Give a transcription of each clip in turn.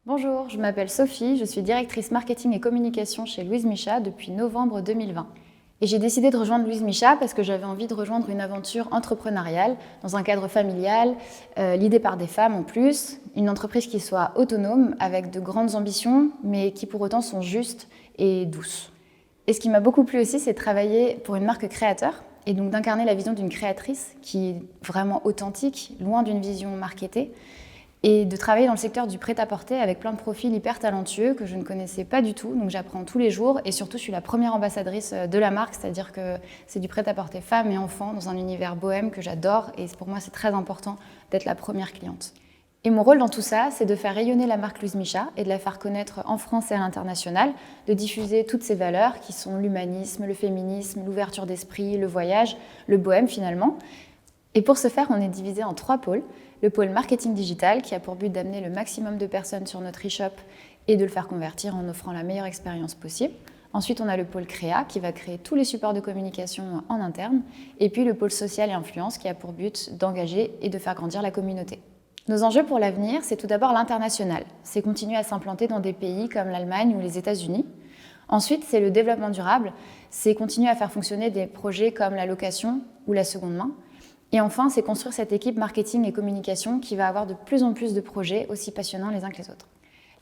Bonjour, je m'appelle Sophie, je suis directrice marketing et communication chez Louise Micha depuis novembre 2020. Et j'ai décidé de rejoindre Louise Micha parce que j'avais envie de rejoindre une aventure entrepreneuriale dans un cadre familial, l'idée par des femmes en plus, une entreprise qui soit autonome, avec de grandes ambitions, mais qui pour autant sont justes et douces. Et ce qui m'a beaucoup plu aussi, c'est de travailler pour une marque créateur et donc d'incarner la vision d'une créatrice qui est vraiment authentique, loin d'une vision marketée, et de travailler dans le secteur du prêt-à-porter avec plein de profils hyper talentueux que je ne connaissais pas du tout. Donc j'apprends tous les jours et surtout je suis la première ambassadrice de la marque, c'est-à-dire que c'est du prêt-à-porter femmes et enfants dans un univers bohème que j'adore et pour moi c'est très important d'être la première cliente. Et mon rôle dans tout ça, c'est de faire rayonner la marque Louise Micha et de la faire connaître en France et à l'international, de diffuser toutes ces valeurs qui sont l'humanisme, le féminisme, l'ouverture d'esprit, le voyage, le bohème finalement. Et pour ce faire, on est divisé en 3 pôles. Le pôle marketing digital qui a pour but d'amener le maximum de personnes sur notre e-shop et de le faire convertir en offrant la meilleure expérience possible. Ensuite, on a le pôle créa qui va créer tous les supports de communication en interne. Et puis le pôle social et influence qui a pour but d'engager et de faire grandir la communauté. Nos enjeux pour l'avenir, c'est tout d'abord l'international. C'est continuer à s'implanter dans des pays comme l'Allemagne ou les États-Unis. Ensuite, c'est le développement durable. C'est continuer à faire fonctionner des projets comme la location ou la seconde main. Et enfin, c'est construire cette équipe marketing et communication qui va avoir de plus en plus de projets aussi passionnants les uns que les autres.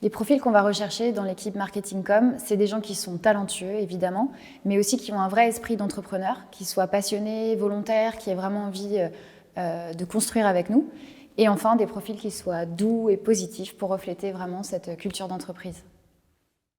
Les profils qu'on va rechercher dans l'équipe marketing com, c'est des gens qui sont talentueux, évidemment, mais aussi qui ont un vrai esprit d'entrepreneur, qui soient passionnés, volontaires, qui aient vraiment envie de construire avec nous. Et enfin, des profils qui soient doux et positifs pour refléter vraiment cette culture d'entreprise.